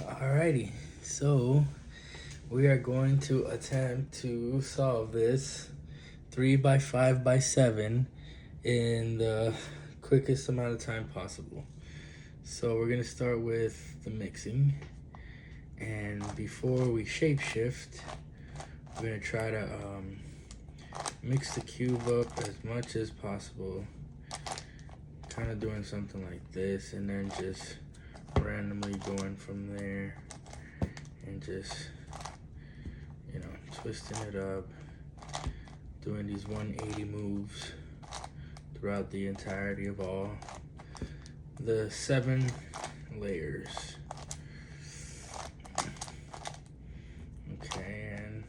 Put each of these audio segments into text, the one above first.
Alrighty, so we are going to attempt to solve this 3 by 5 by 7 in the quickest amount of time possible. So we're gonna start with the mixing, and before we shapeshift, we're gonna try to mix the cube up as much as possible, kind of doing something like this, and then just randomly going from there and just, you know, twisting it up, doing these 180 moves throughout the entirety of all the 7 layers. Okay, and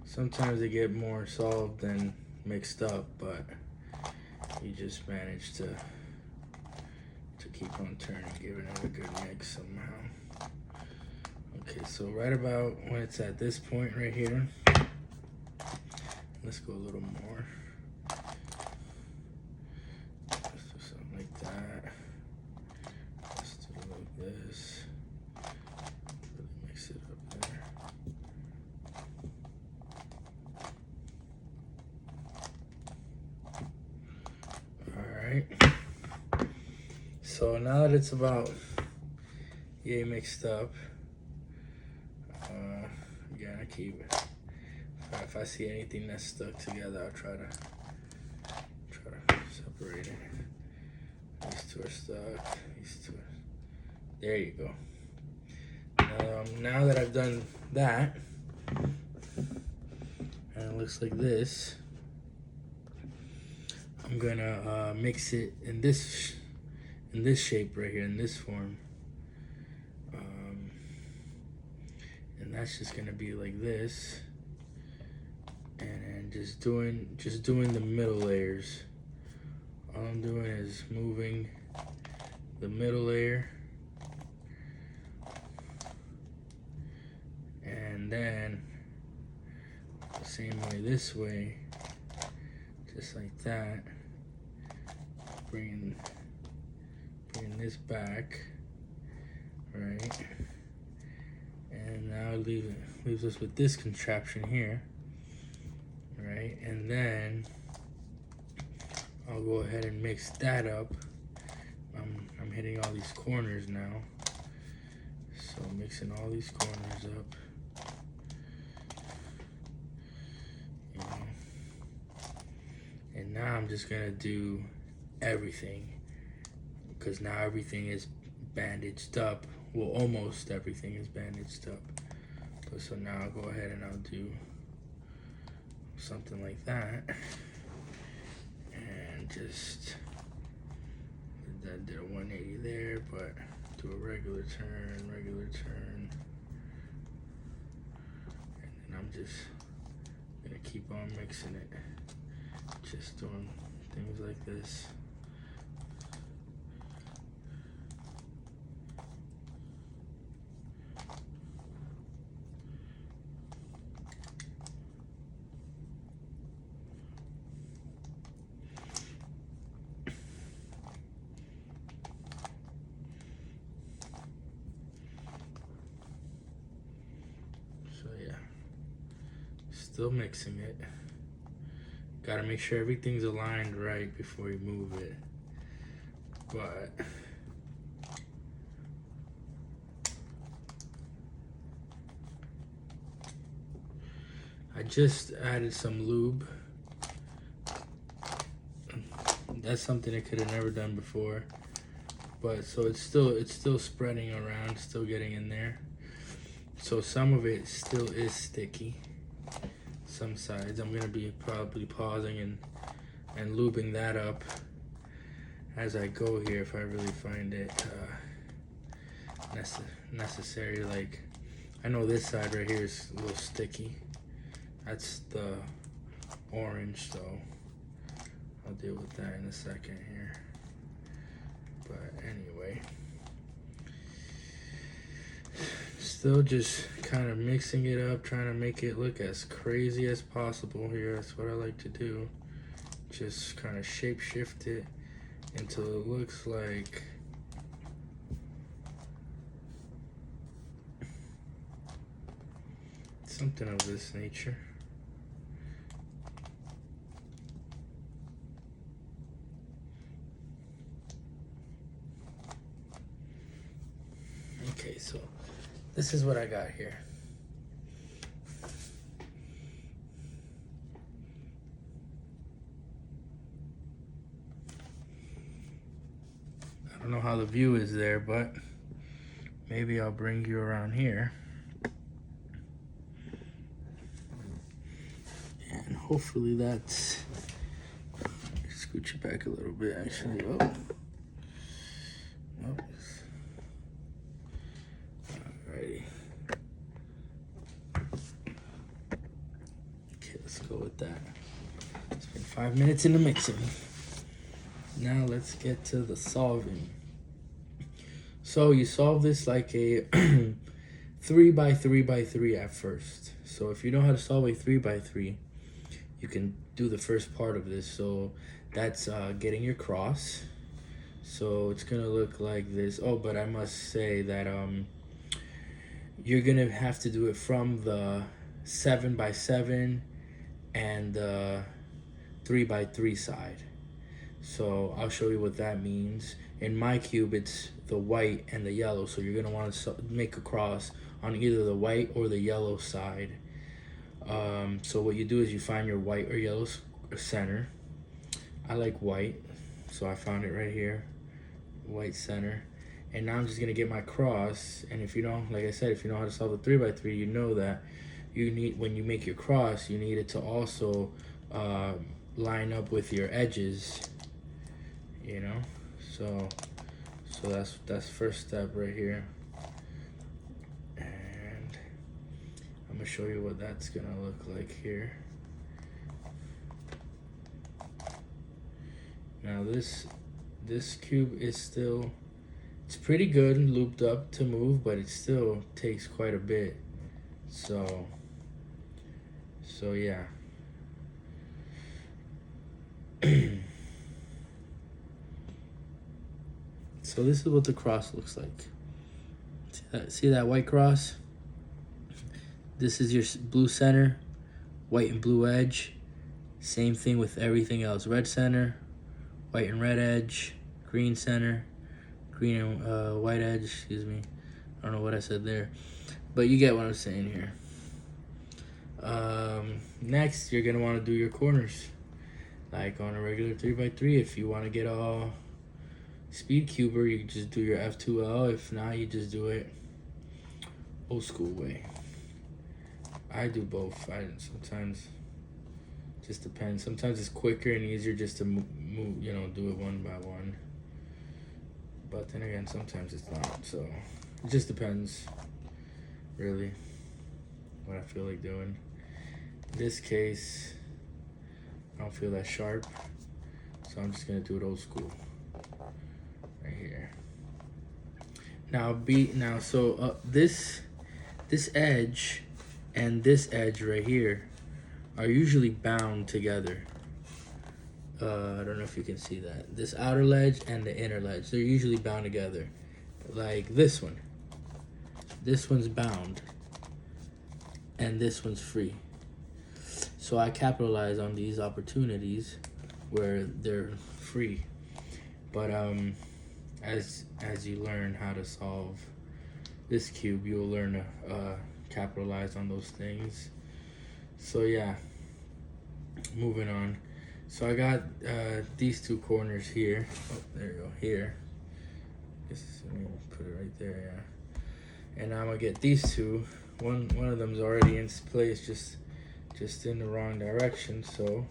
sometimes they get more solved than mixed up, but you just manage to keep on turning, giving it a good mix somehow. Okay, so right about when it's at this point right here, let's go a little more. Let's do something like that. Let's do it like this. Really mix it up there. Alright. So now that it's about yay mixed up, again, I keep it. If I see anything that's stuck together, I'll try to separate it. These two are stuck. These two are. There you go. Now that I've done that, and it looks like this, I'm gonna mix it in this shape right here, in this form. And that's just gonna be like this, and just doing the middle layers. All I'm doing is moving the middle layer, and then the same way this way, just like that, bringing this back, right? And now it leaves us with this contraption here, right? And then I'll go ahead and mix that up. I'm hitting all these corners now, so mixing all these corners up, you know. And now I'm just gonna do everything, because now everything is bandaged up. Well, almost everything is bandaged up. But so now I'll go ahead and I'll do something like that, and just did a 180 there, but do a regular turn, and then I'm just gonna keep on mixing it, just doing things like this. So yeah, still mixing it. Gotta make sure everything's aligned right before you move it. But I just added some lube. That's something I could have never done before. But so it's still spreading around, still getting in there. So some of it still is sticky. Some sides. I'm gonna be probably pausing and lubing that up as I go here if I really find it necessary. Like, I know this side right here is a little sticky. That's the orange, so I'll deal with that in a second here. But anyway, still just kind of mixing it up, trying to make it look as crazy as possible here. That's what I like to do. Just kind of shape shift it until it looks like something of this nature. Okay, so this is what I got here. I don't know how the view is there, but maybe I'll bring you around here. And hopefully that's... Scooch it back a little bit, actually. Oh. Alrighty. Okay, let's go with that. It's been 5 minutes in the mixing. Now let's get to the solving. So you solve this like a 3 by 3 by 3 at first. So if you know how to solve a 3 by 3, you can do the first part of this. So that's getting your cross. So it's gonna look like this. Oh, but I must say that you're gonna have to do it from the 7 by 7 and the 3 by 3 side. So I'll show you what that means. In my cube, it's the white and the yellow. So you're gonna want to make a cross on either the white or the yellow side. So what you do is you find your white or yellow center. I like white, so I found it right here, white center. And now I'm just gonna get my cross. And if you know, like I said, if you know how to solve the 3 by 3, you know that you need, when you make your cross, you need it to also line up with your edges, you know. So that's first step right here. And I'm gonna show you what that's gonna look like here. Now this cube is still, it's pretty good looped up to move, but it still takes quite a bit. So yeah. So this is what the cross looks like. See that white cross? This is your blue center, white and blue edge. Same thing with everything else. Red center, white and red edge, green center, green and white edge, excuse me. I don't know what I said there, but you get what I'm saying here. Next, you're gonna wanna do your corners. Like on a regular 3 by 3, if you wanna get all speed cuber, you just do your F2L. If not, you just do it old school way. I do both. Sometimes just depends. Sometimes it's quicker and easier just to move, you know, do it one by one. But then again, sometimes it's not. So it just depends, really, what I feel like doing. In this case, I don't feel that sharp, so I'm just gonna do it old school. Right here. Now, so this edge and this edge right here are usually bound together. I don't know if you can see that. This outer ledge and the inner ledge, they're usually bound together. Like this one. This one's bound. And this one's free. So I capitalize on these opportunities where they're free. But as you learn how to solve this cube, you'll learn to capitalize on those things. So yeah, moving on. So I got these two corners here. Oh, there you go, here. Let me put it right there, yeah. And I'm gonna get these two. One of them's already in place, just in the wrong direction. So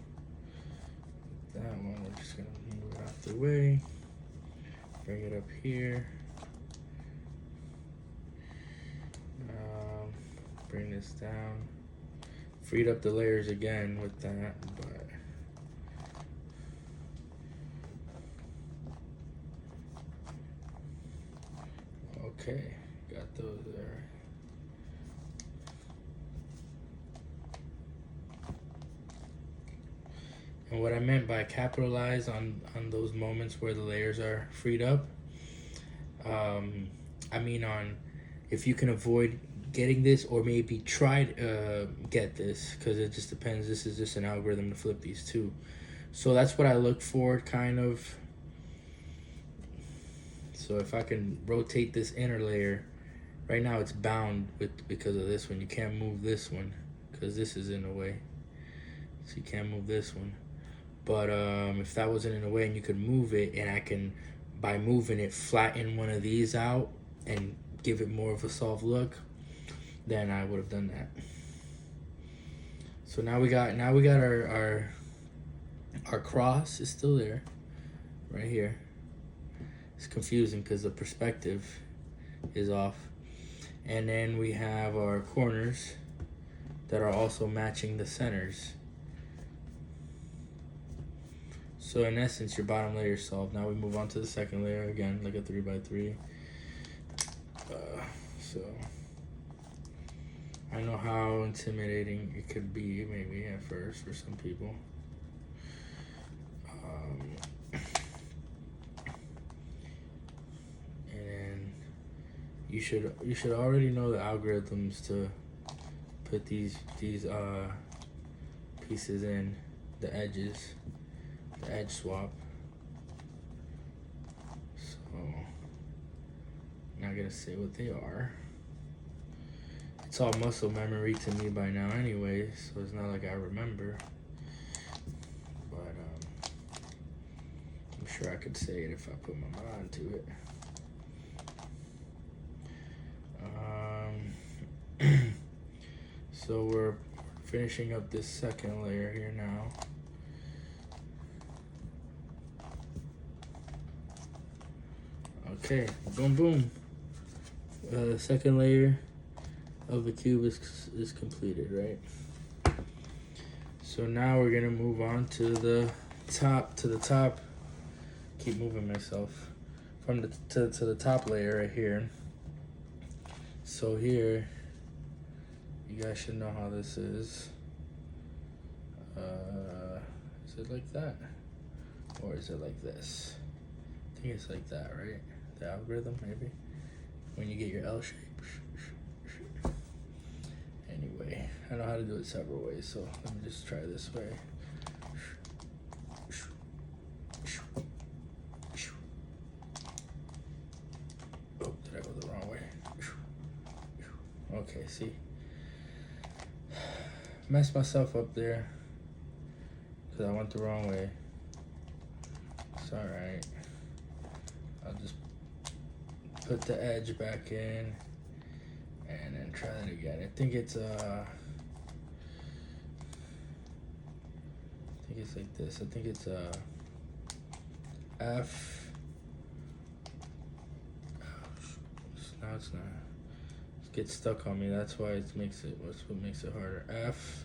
that one, we're just gonna move it out the way. Bring it up here. Bring this down. Freed up the layers again with that, but okay, got those there. And what I meant by capitalize on those moments where the layers are freed up, I mean on if you can avoid getting this, or maybe try get this, because it just depends. This is just an algorithm to flip these two. So that's what I look for, kind of. So if I can rotate this inner layer, right now it's bound because of this one. You can't move this one because this is in the way. So you can't move this one. But if that wasn't in the way and you could move it, and I can, by moving it, flatten one of these out and give it more of a soft look, then I would have done that. So now we got our cross is still there, right here. It's confusing because the perspective is off. And then we have our corners that are also matching the centers. So in essence, your bottom layer is solved. Now we move on to the second layer again, like a 3x3. So I know how intimidating it could be, maybe at first for some people. And you should already know the algorithms to put these pieces in, the edges, the edge swap. So I'm not gonna say what they are. It's all muscle memory to me by now anyway, so it's not like I remember. But I'm sure I could say it if I put my mind to it. So we're finishing up this second layer here now. Okay, boom, boom. The second layer of the cube is completed, right? So now we're gonna move on to the top. Keep moving myself from the to the top layer right here. So here, you guys should know how this is. Is it like that, or is it like this? I think it's like that, right? The algorithm, maybe, when you get your L shape. Anyway, I know how to do it several ways, so let me just try this way. Oh, did I go the wrong way? Okay, see? Messed myself up there because I went the wrong way. It's alright. I'll just put the edge back in and then try that again. I think it's like this. I think it's F. Now it's not. It gets stuck on me. That's why it makes it. What's what makes it harder? F.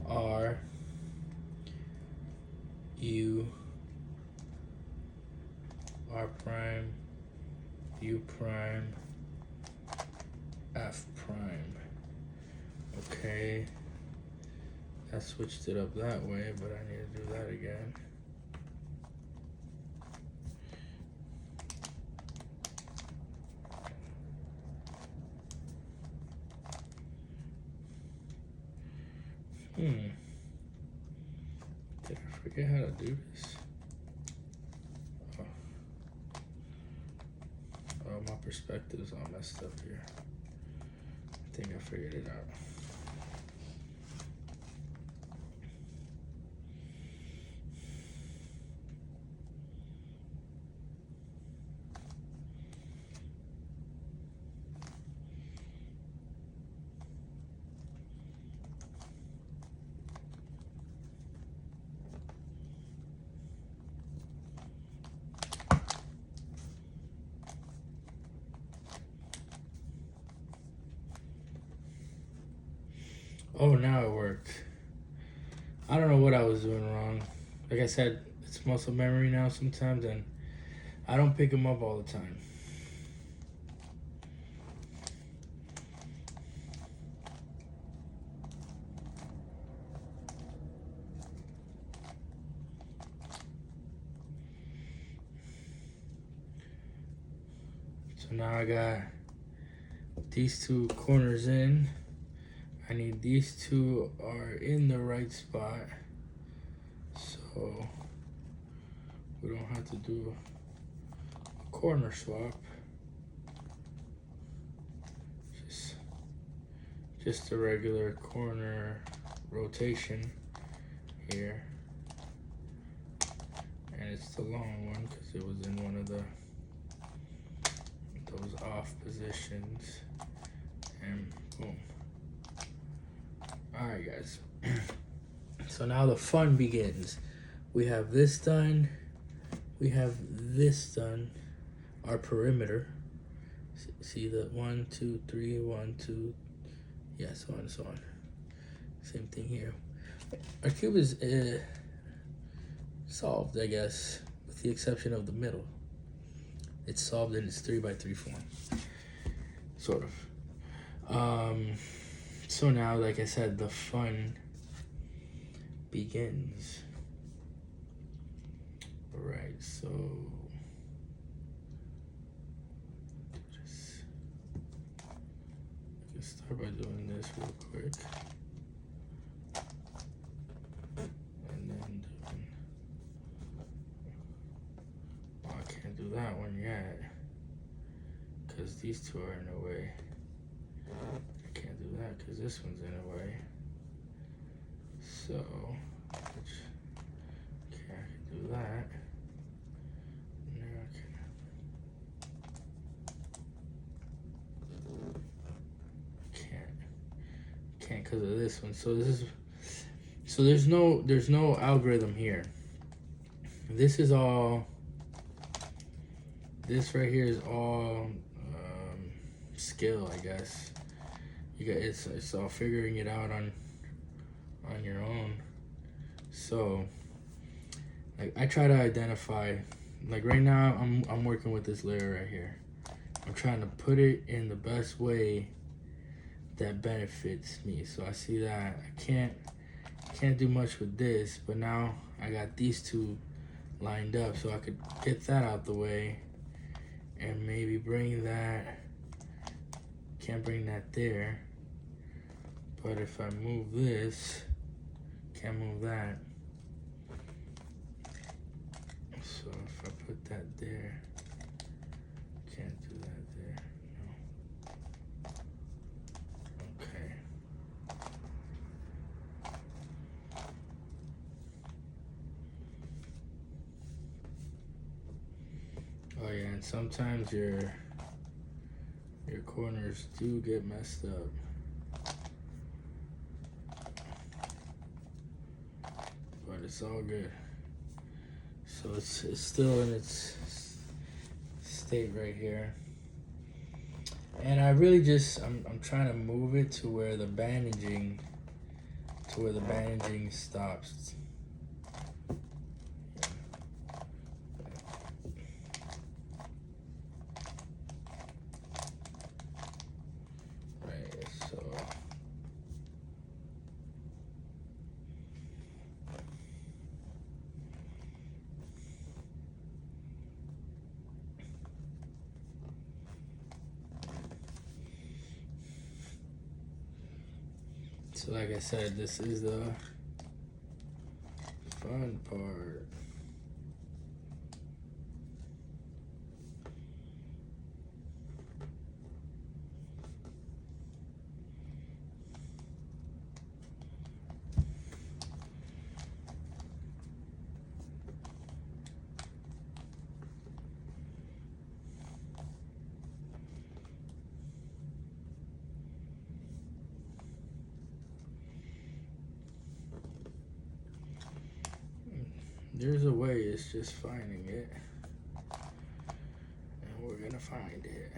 R. U. R prime. U prime. F prime. Okay. I switched it up that way, but I need to do that again. Did I forget how to do this? Oh, my perspective's all messed up here. I think I figured it out. Oh, now it worked. I don't know what I was doing wrong. Like I said, it's muscle memory now sometimes, and I don't pick them up all the time. So now I got these two corners in. I need these two are in the right spot, so we don't have to do a corner swap. Just a regular corner rotation here. And it's the long one because it was in one of those off positions. And boom. Alright guys. So now the fun begins. We have this done. We have this done. Our perimeter. See the 1, 2, 3, 1, 2. Yeah, so on and so on. Same thing here. Our cube is solved, I guess, with the exception of the middle. It's solved in its 3x3 form, sort of. So now, like I said, the fun begins. All right, so let's start by doing this real quick. And then well, I can't do that one yet because these two are in the way. I can't do that because this one's in the way. So, okay, I can do that. Now I can't because of this one. So this is, so there's no algorithm here. This is all. This right here is all skill, I guess. You got it's all figuring it out on your own. So, like I try to identify, like right now I'm working with this layer right here. I'm trying to put it in the best way that benefits me. So I see that I can't do much with this, but now I got these two lined up, so I could get that out the way and maybe bring that. Can't bring that there, but if I move this, can't move that. So if I put that there, can't do that there. No. Okay. Oh yeah, and sometimes your corners do get messed up. But it's all good. So it's still in its state right here. And I really just I'm trying to move it to where the bandaging stops. Right, so So like I said, this is the fun part. There's a way, it's just finding it. And we're gonna find it.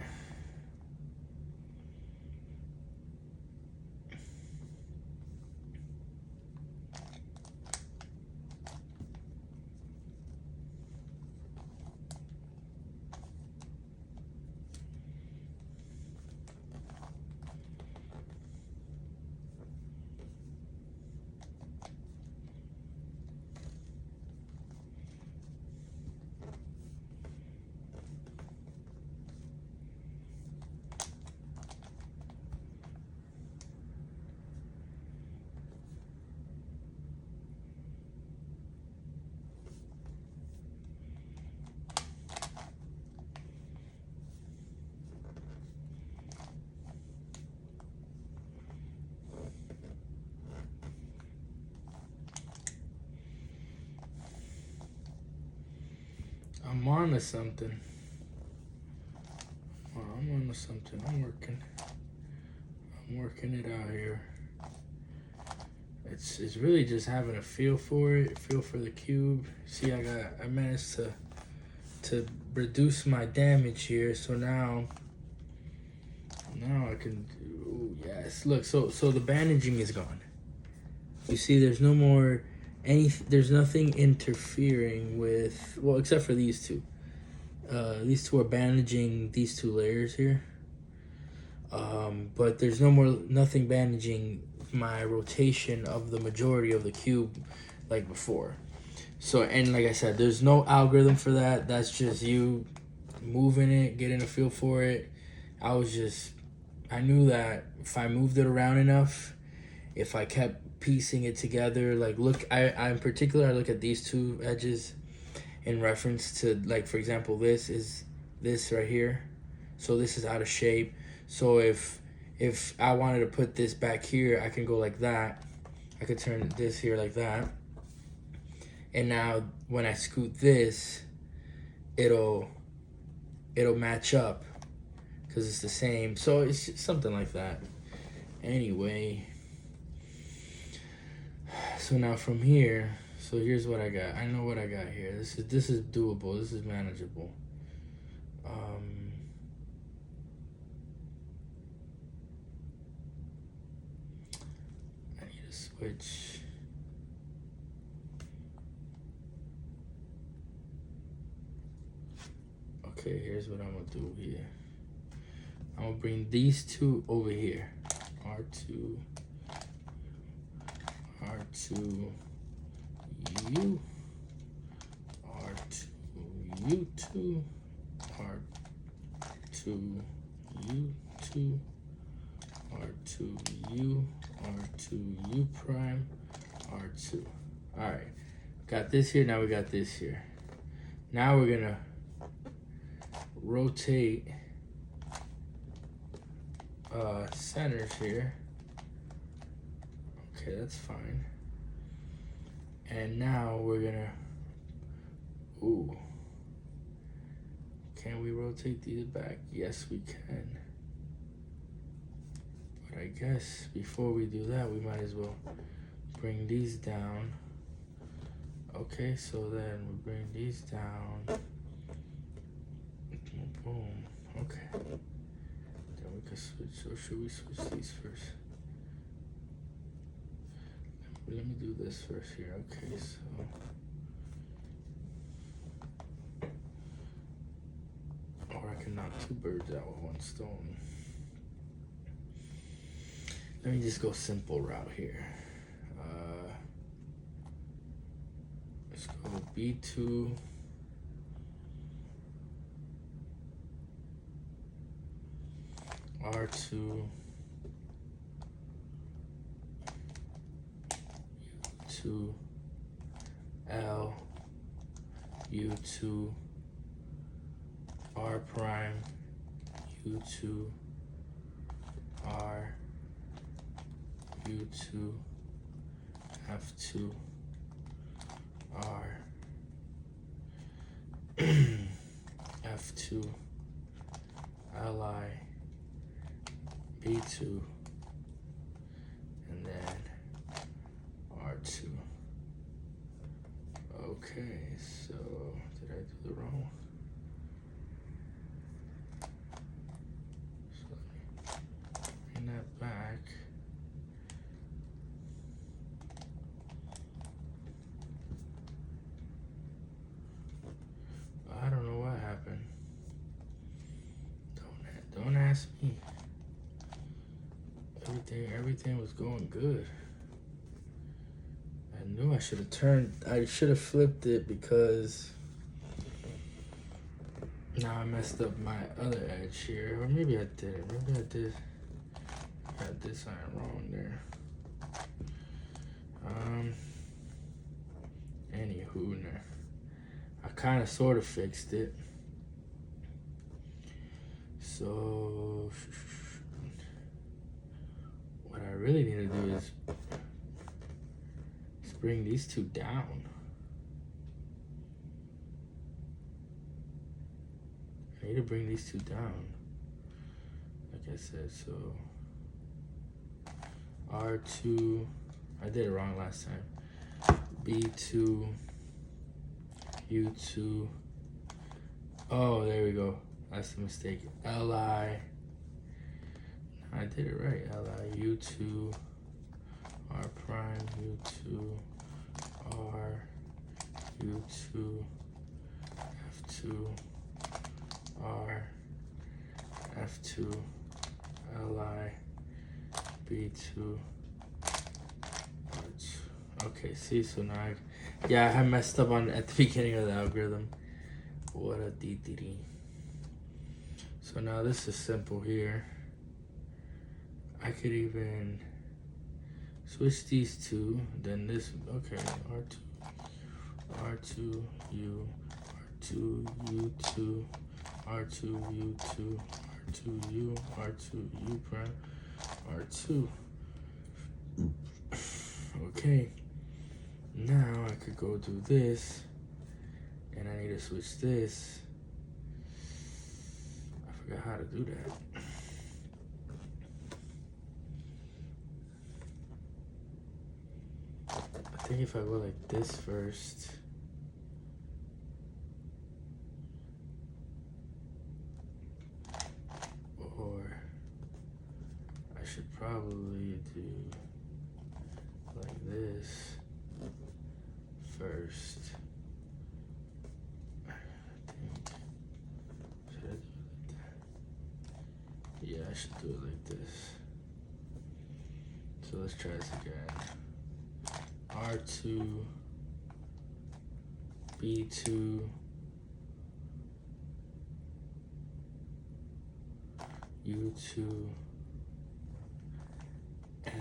I'm on to something. I'm on to something. I'm working it out here. It's really just having a feel for it, feel for the cube. See, I managed to reduce my damage here, so now I can do, yes, look, so the bandaging is gone. You see, there's no more there's nothing interfering with, well, except for these two. These two are bandaging these two layers here. But there's nothing bandaging my rotation of the majority of the cube like before. So, and like I said, there's no algorithm for that. That's just you moving it, getting a feel for it. I knew that if I moved it around enough, if I kept piecing it together, like look, I in particular, I look at these two edges in reference to, like, for example, this right here. So this is out of shape. So if I wanted to put this back here, I can go like that. I could turn this here like that. And now when I scoot this, it'll match up because it's the same. So it's just something like that. Anyway, so now from here, so here's what I got. I know what I got here. This is doable. This is manageable. I need to switch. Okay, here's what I'm gonna do here. I'm gonna bring these two over here. R2, R2, U, R2, U2, R2, U2, R2, U, R2, U prime, R2. All right, got this here, now we got this here. Now we're gonna rotate centers here. Okay, that's fine. And now we're gonna, can we rotate these back? Yes, we can. But I guess before we do that, we might as well bring these down. Okay, so then we bring these down. Boom. Okay. Then we can switch. So should we switch these first? Let me do this first here. Okay, so or I can knock two birds out with one stone. Let me just go simple route here. Let's go B2. R2, U2, L, U2, R prime, U2, R, U2, F2, R, F2, Li, B2, and then R2. Okay, so did I do the wrong one? So let me bring that back. I don't know what happened. Don't ask me. Everything was going good. I knew I should have flipped it because now I messed up my other edge here. Or maybe I didn't. Maybe I did. I did something wrong there. Anywho, I kind of sort of fixed it. So what I really need to do is bring these two down. need to bring these two down. Like I said, so R2, I did it wrong last time. B2, U2. Oh, there we go. That's the mistake. Li. I did it right. Li, U2, R prime, U2, R, U2, F2, R, F2, Li, B2, R2. Okay, see, so now I messed up at the beginning of the algorithm. What a DDD. So now this is simple here. I could even switch these two, then this, okay, R2, U, R2, U2, R2, U2, R2, U, R2, U prime, R2. Okay, now I could go do this, and I need to switch this. I forgot how to do that. I think if I go like this first, or I should probably do like this first. I think, should I do it like that? Yeah, I should do it like this. So let's try this again. R2, B2, U2, L.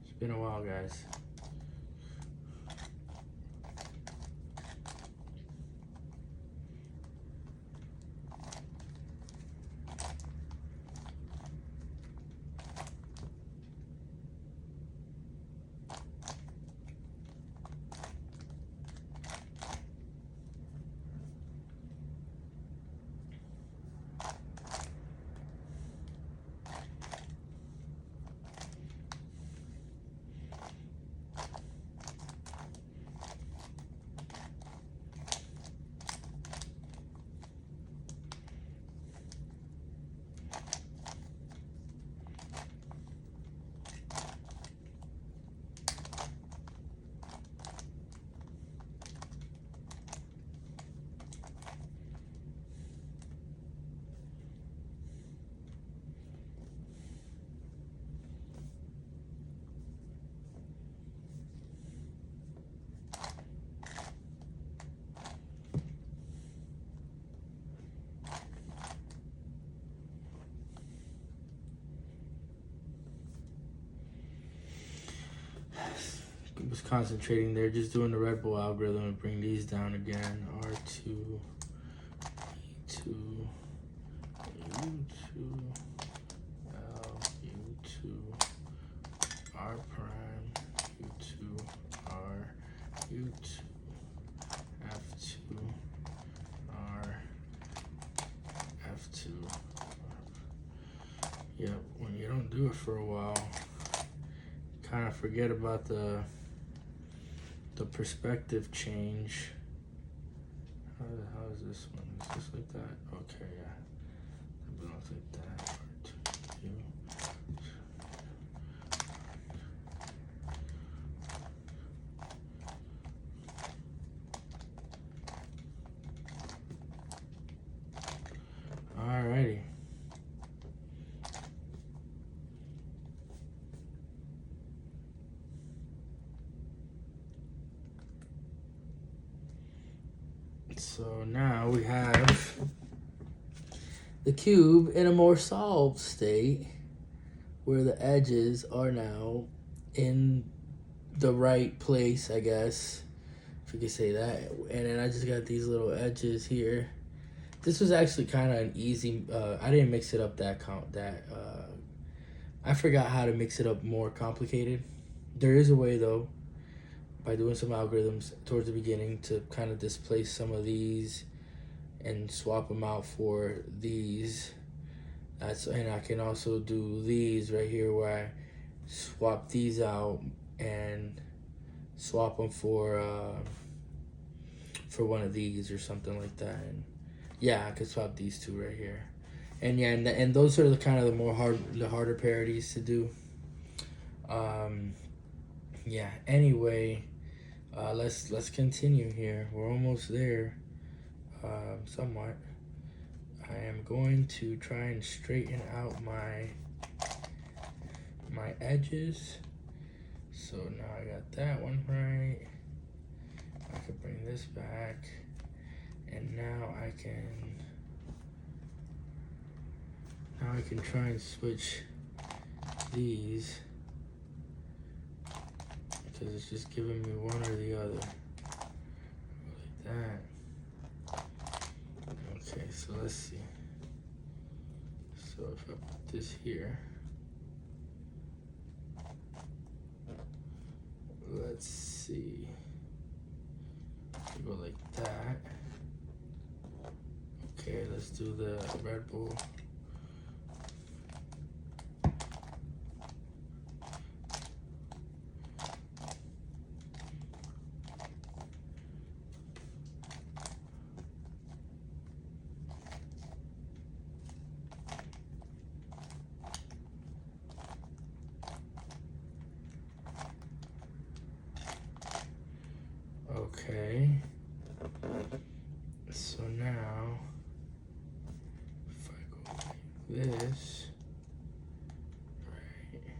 It's been a while, guys. Was concentrating there, just doing the Red Bull algorithm and bring these down again. R2, B2, U2, L, U2, R prime, U2, R, U2, F2, R, F2. Yep, when you don't do it for a while, kind of forget about the perspective change. How is this one? Is this like that? Okay, yeah. It belongs like that. Alrighty. So now we have the cube in a more solved state where the edges are now in the right place, I guess, if you could say that. And then I just got these little edges here. This was actually kind of an easy, I didn't mix it up I forgot how to mix it up more complicated. There is a way though, by doing some algorithms towards the beginning to kind of displace some of these and swap them out for these. And I can also do these right here where I swap these out and swap them for one of these or something like that. And yeah, I could swap these two right here. And yeah, and those are the kind of the harder parodies to do. Yeah. Anyway, let's continue here. We're almost there. Somewhat. I am going to try and straighten out my edges. So now I got that one right. I could bring this back, and now I can try and switch these because it's just giving me one or the other, like that. Okay, so let's see. So if I put this here, let's see. Go like that. Okay, let's do the Red Bull. Okay. So now, if I go like this, right?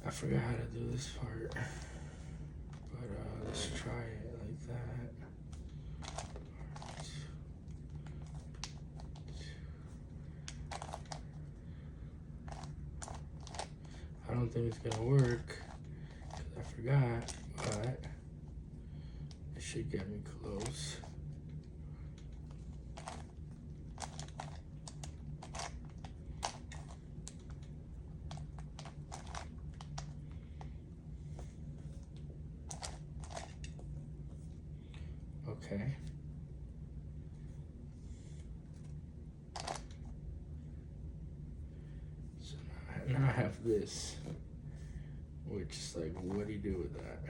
I forgot how to do this part, but let's try it like that. I don't think it's gonna work because I forgot, but it should get me close. Okay. So now I have this, which is like, what do you do with that?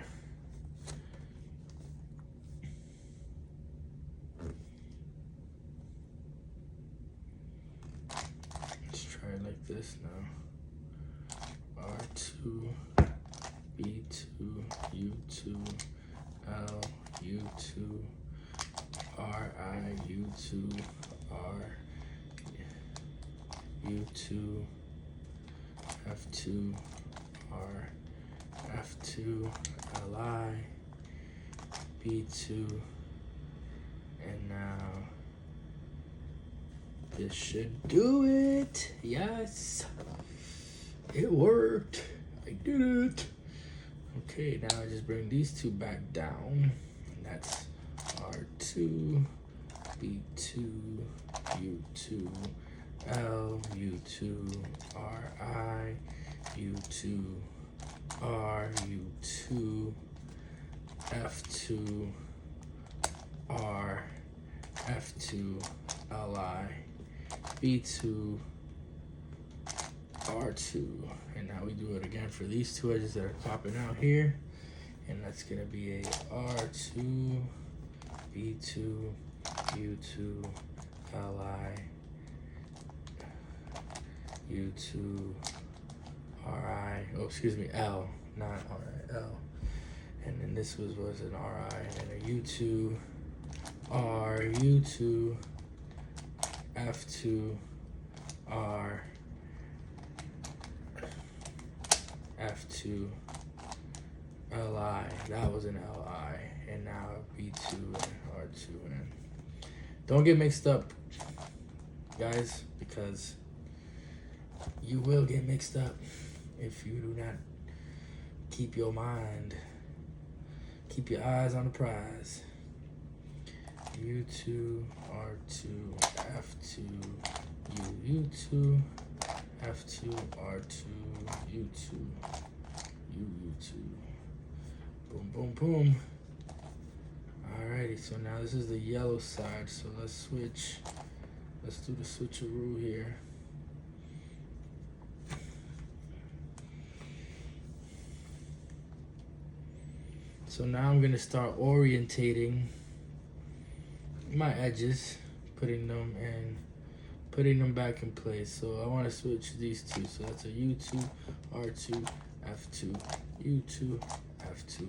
Let's try it like this now. R2, B2, U2, L, U2, RI, U2, R, U2, F2, R, F2, LI, B2, and now this should do it. Yes, it worked. I did it. Okay, now I just bring these two back down. And that's R2, B2, U2, L, U2, RI, U2, R, U2, F2, R, F2, LI, B2, R2. And now we do it again for these two edges that are popping out here. And that's gonna be a R2, B2, U2, LI, U2, RI, oh excuse me, L, not RI, L. And then this was an RI, and then a U2, R, U2, F2, R, F2, LI, that was an LI, and now a B2 and R2. And don't get mixed up, guys, because you will get mixed up if you do not keep your eyes on the prize. U2, R2, F2, U2, F2, R2, U2, U2, Boom, boom, boom. Alrighty, so now this is the yellow side. So let's switch. Let's do the switcheroo here. So now I'm gonna start orientating my edges, putting them back in place. So I want to switch these two. So that's a U2, R2, F2, U2, F2,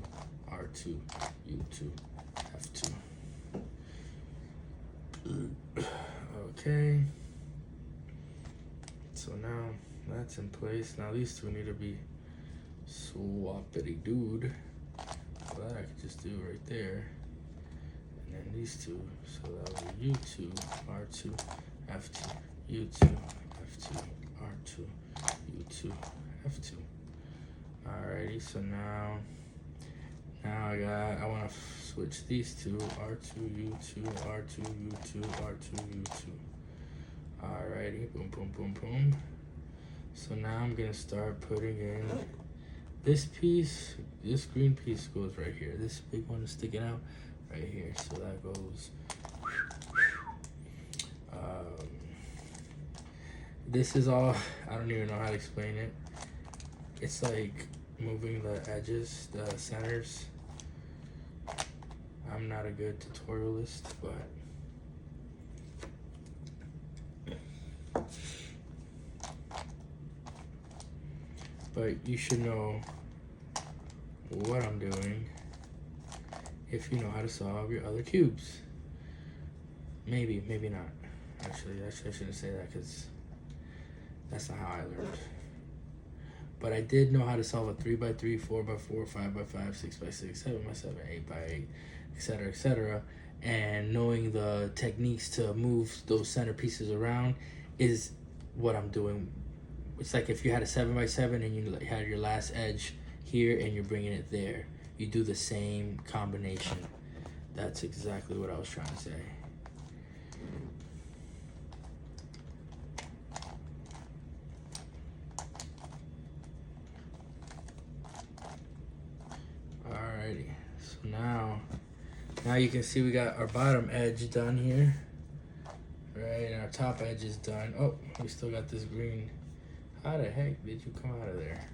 R2, U2, F2. Okay. So now that's in place. Now these two need to be swappity dude. So that I could just do right there. And then these two. So that would be U2, R2, F2, U2, F2, R2, U2, F2. Alrighty, so now I want to switch these two, R2, U2, R2, U2, R2, U2. Alrighty, boom, boom, boom, boom. So now I'm gonna start putting in this piece. This green piece goes right here. This big one is sticking out right here. So that goes. This is all, I don't even know how to explain it. It's like moving the edges, the centers. I'm not a good tutorialist, but you should know what I'm doing if you know how to solve your other cubes. Maybe not. Actually, I shouldn't say that because that's not how I learned. But I did know how to solve a 3x3, 4x4, 5x5, 6x6, 7x7, 8x8, etc., etc. And knowing the techniques to move those center pieces around is what I'm doing. It's like if you had a 7x7 and you had your last edge here and you're bringing it there. You do the same combination. That's exactly what I was trying to say. Alrighty, so now you can see we got our bottom edge done here, right? And our top edge is done. Oh, we still got this green. How the heck did you come out of there?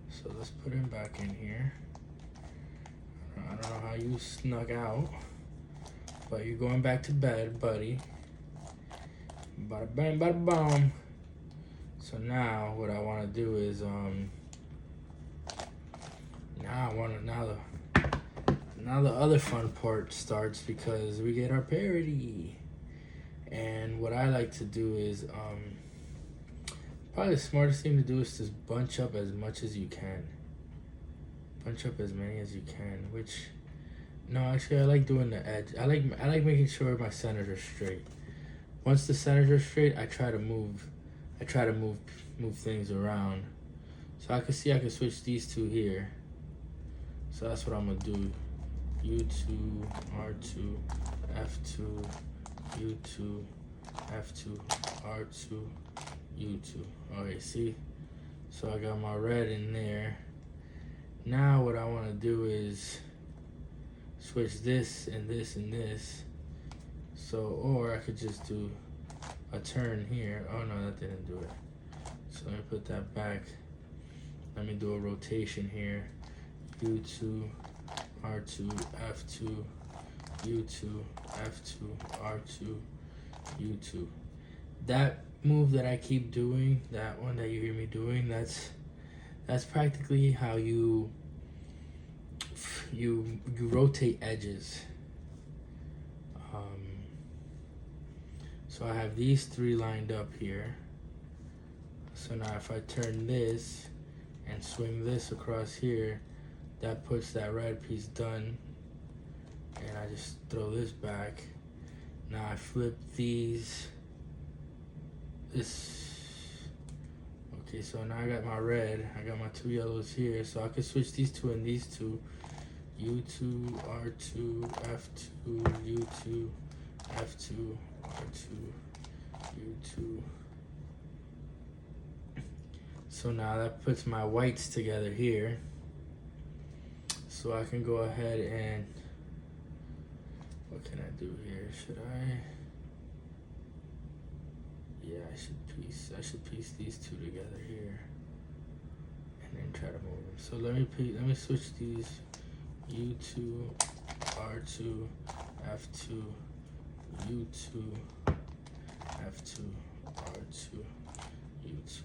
So let's put him back in here. I don't know how you snuck out, but you're going back to bed, buddy. Bada bang, bada boom. So now what I want to do is now the other fun part starts because we get our parity. And what I like to do is probably the smartest thing to do is just bunch up as much as you can. Bunch up as many as you can, which no, actually I like doing the edge. I like making sure my centers are straight. Once the centers are straight, I try to move things around. So I can switch these two here. So that's what I'm gonna do. U2, R2, F2, U2, F2, R2, U2. Okay, see? So I got my red in there. Now what I want to do is switch this and this and this. So, or I could just do a turn here. Oh no, that didn't do it. So let me put that back. Let me do a rotation here. U2, R2, F2, U2, F2, R2, U2. That move that I keep doing, that one that you hear me doing, that's practically how you rotate edges. So I have these three lined up here. So now if I turn this and swing this across here, that puts that red piece done. And I just throw this back. Now I flip these. Okay, so now I got my red. I got my two yellows here. So I can switch these two and these two. U2, R2, F2, U2, F2, R2, U2. So now that puts my whites together here. So I can go ahead and, what can I do here? Should I? Yeah, I should piece these two together here, and then try to move them. So let me switch these U2, R2, F2, U2, F2, R2, U2.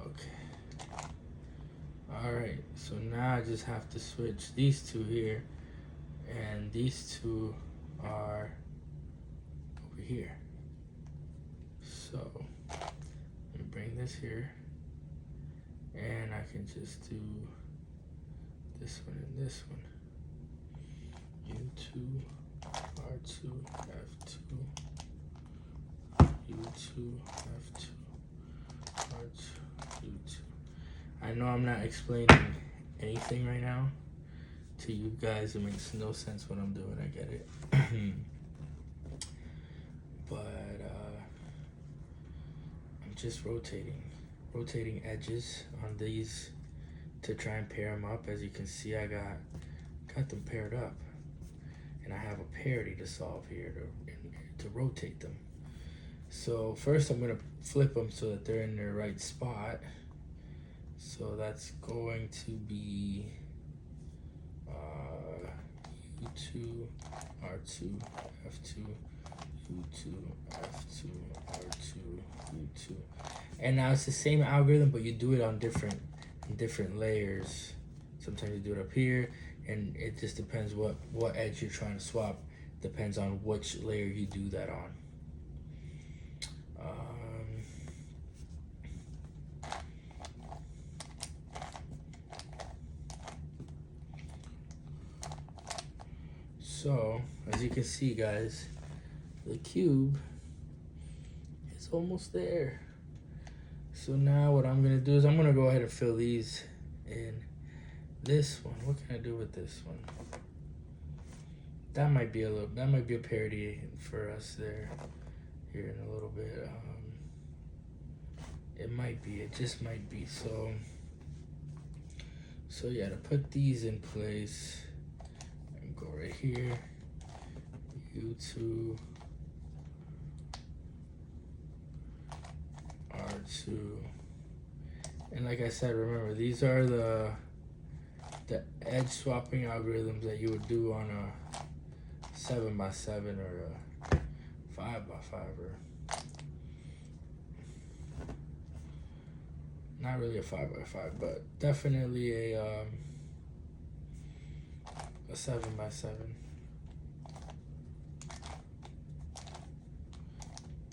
Okay. Alright, so now I just have to switch these two here, and these two are over here. So let me bring this here, and I can just do this one and this one. U2, R2, F2, U2, F2, R2, U2. I know I'm not explaining anything right now to you guys. It makes no sense what I'm doing. I get it. But I'm just rotating edges on these to try and pair them up. As you can see, I got them paired up, and I have a parity to solve here to rotate them. So first I'm gonna flip them so that they're in their right spot. So that's going to be U2, R2, F2, U2, F2, R2, U2. And now it's the same algorithm, but you do it on different layers. Sometimes you do it up here, and it just depends what edge you're trying to swap. Depends on which layer you do that on. So, as you can see, guys, the cube is almost there. So now what I'm gonna do is I'm gonna go ahead and fill these in. This one, what can I do with this one? That might be a parity for us there, here in a little bit. It just might be. So yeah, to put these in place, go right here, U2, R2, and like I said, remember these are the edge swapping algorithms that you would do on a 7x7 or a 5x5, or not really a 5x5, but definitely a 7x7.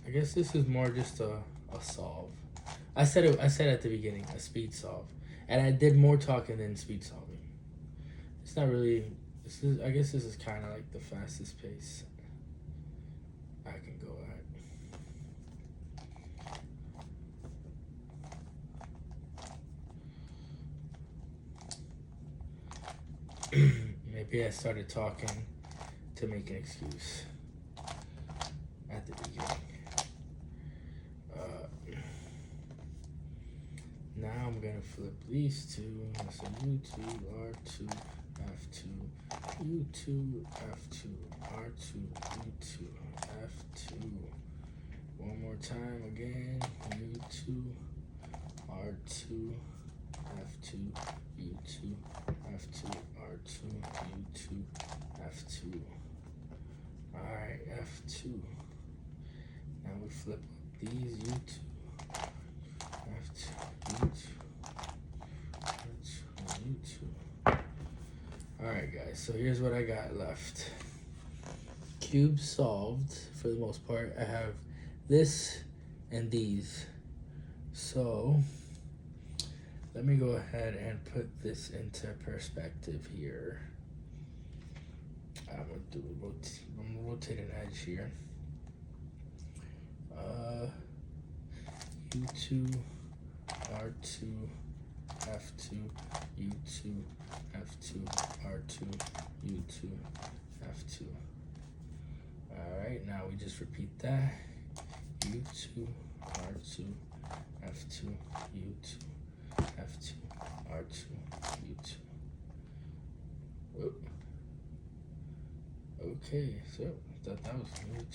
I guess this is more just a solve. I said at the beginning, a speed solve, and I did more talking than speed solving. It's not really. I guess this is kind of like the fastest pace I can go at. Maybe I started talking to make an excuse at the beginning. Now I'm gonna flip these two. So U2, R2, F2, U2, F2, R2, U2, F2. One more time again. U2, R2, F2, U2, F2, R2, U2, F2. Alright, F2. Now we flip up these U2, F2, U2, R2, U2. Alright guys, so here's what I got left. Cube solved for the most part. I have this and these. So let me go ahead and put this into perspective here. I'm gonna rotate an edge here. U2, R2, F2, U2, F2, R2, U2, F2. Alright, now we just repeat that. U2, R2, F2, U2, F2, R2, U2. Okay, so I thought that was good.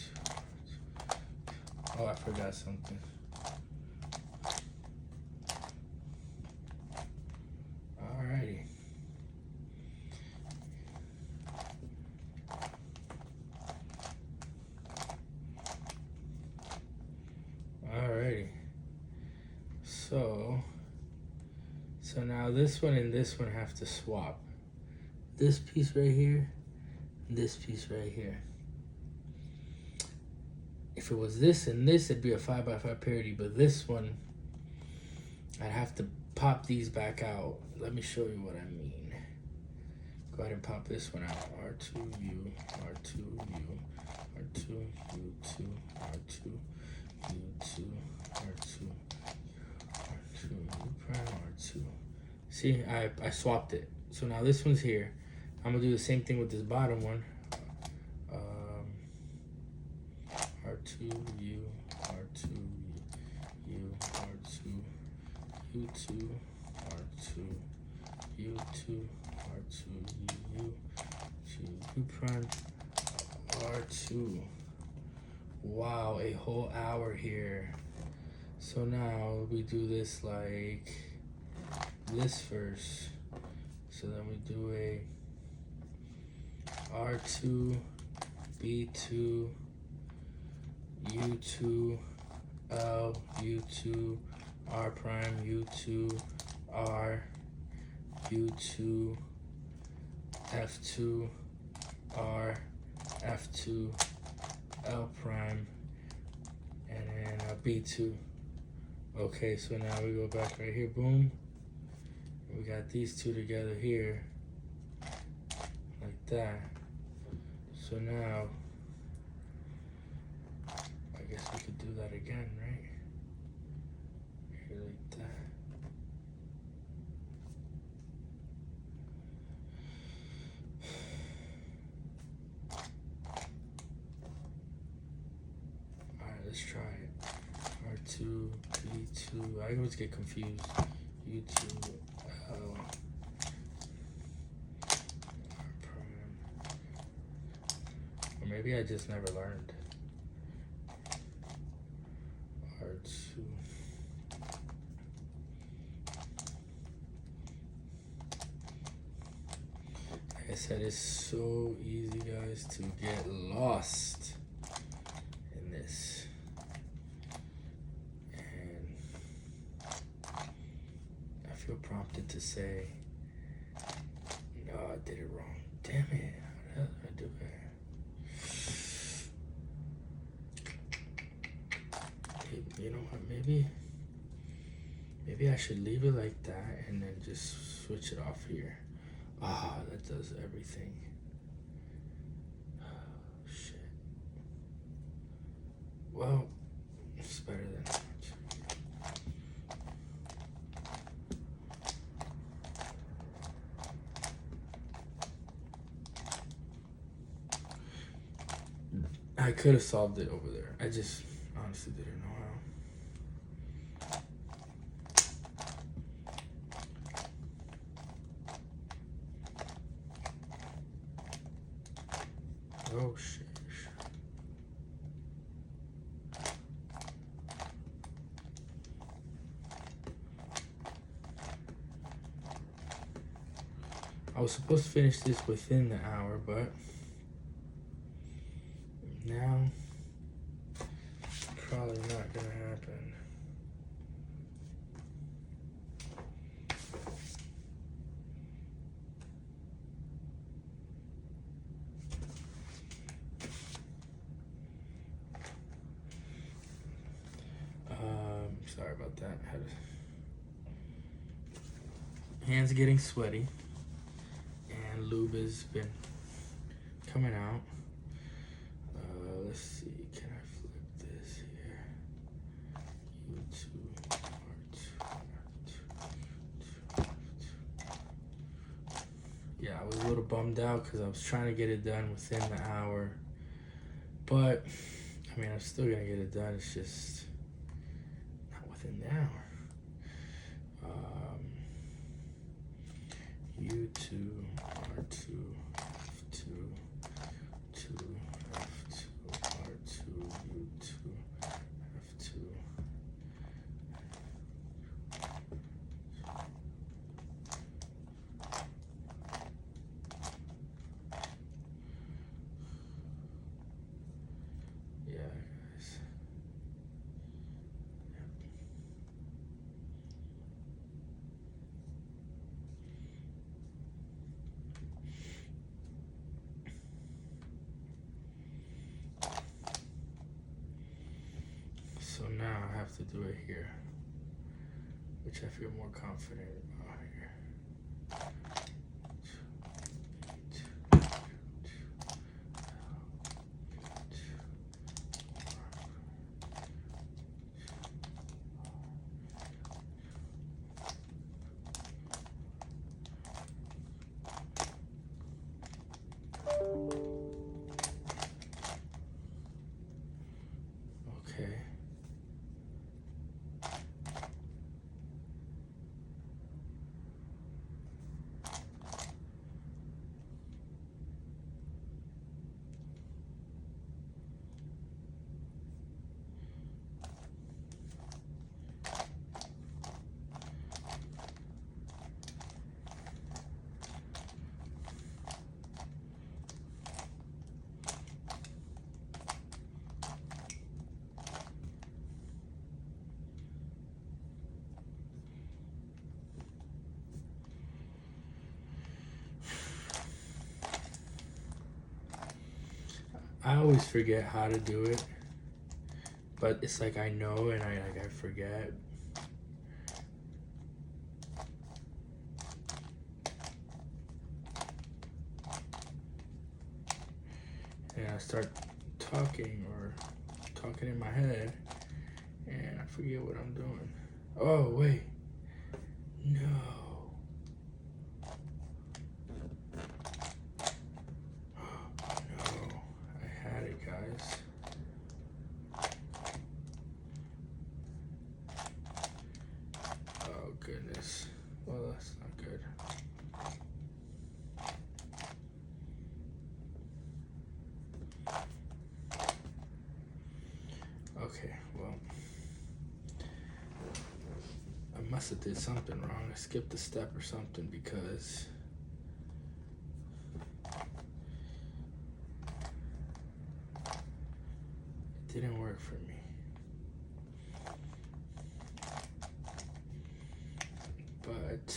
Oh, I forgot something. Alrighty. Alrighty. So now this one and this one have to swap. This piece right here, this piece right here. If it was this and this, it'd be a 5x5 parity, but this one, I'd have to pop these back out. Let me show you what I mean. Go ahead and pop this one out. R2U, R2U, R2, U2, R2, U2, R2, R2, U prime, R2. See, I swapped it. So now this one's here. I'm gonna do the same thing with this bottom one. R2U, R2, U, R2, U2, R2, U2, R2, U, U prime, R2. Wow, a whole hour here. So now we do this like this first. So then we do a R2, B2, U2, L, U2, R prime, U2, R, U2, F2, R, F2, L prime, and then a B2. Okay, so now we go back right here, boom. We got these two together here, like that. So now, I guess we could do that again, right? Here like that. Alright, let's try it. R2, B2, I always get confused. U2, L, R prime. Or maybe I just never learned. R2. Like I said, it's so easy, guys, to get lost in this. And I feel prompted to say, no, I did it wrong. Damn it, how did I do that? You know what, maybe I should leave it like that and then just switch it off here. Ah, that does everything. Oh, shit. Well, it's better than that. I could have solved it over there. I just honestly didn't know how. Oh shit. I was supposed to finish this within the hour, but now probably not gonna happen. Sorry about that. Hands getting sweaty, and lube has been coming out. Let's see, can I flip this here? U2, R2. Yeah, I was a little bummed out because I was trying to get it done within the hour, but I mean, I'm still gonna get it done. It's just not within the hour. U2, R2, F2, 2, have to do it here, which I feel more confident about here. Okay. I always forget how to do it, but it's like I know and I forget. And I start talking in my head, and I forget what I'm doing. Oh wait, no. Guys. Oh goodness. Well, that's not good. Okay, well, I must have did something wrong. I skipped a step or something because it didn't work for me. But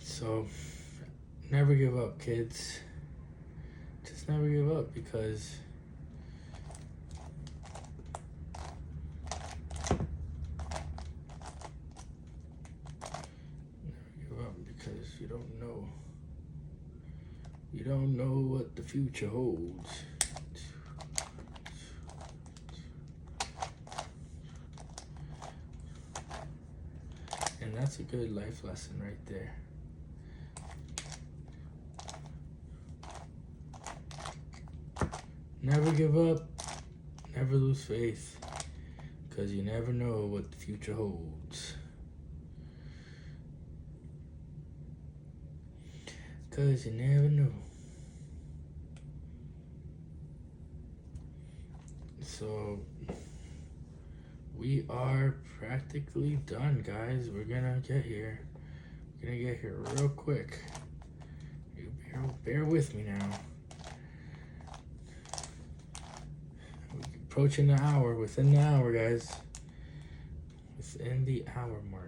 so never give up, kids. Just never give up, because you don't know. You don't know what the future holds. And that's a good life lesson right there. Never give up, never lose faith, because you never know what the future holds. Because you never know. So, we are practically done, guys. We're gonna get here. We're gonna get here real quick. You bear with me now. We're approaching the hour, within the hour, guys. Within the hour mark.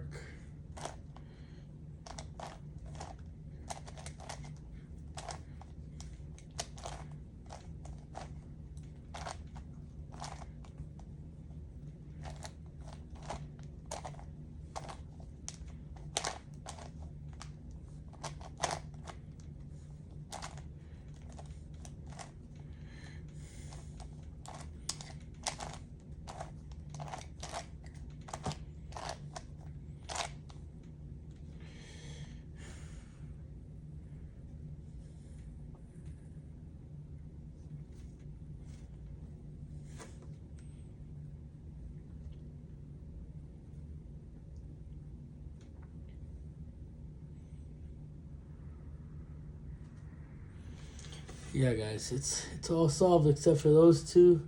Yeah, guys, it's all solved except for those two,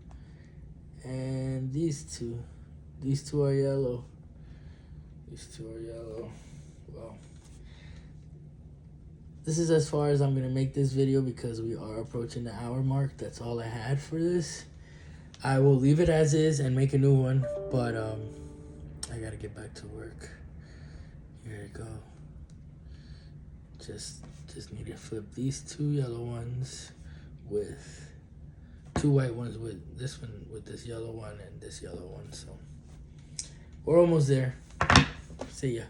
and these two. These two are yellow. These two are yellow. Well, this is as far as I'm going to make this video because we are approaching the hour mark. That's all I had for this. I will leave it as is and make a new one, but I got to get back to work. Here you go. Just need to flip these two yellow ones with two white ones, with this one with this yellow one and this yellow one. So we're almost there. See ya.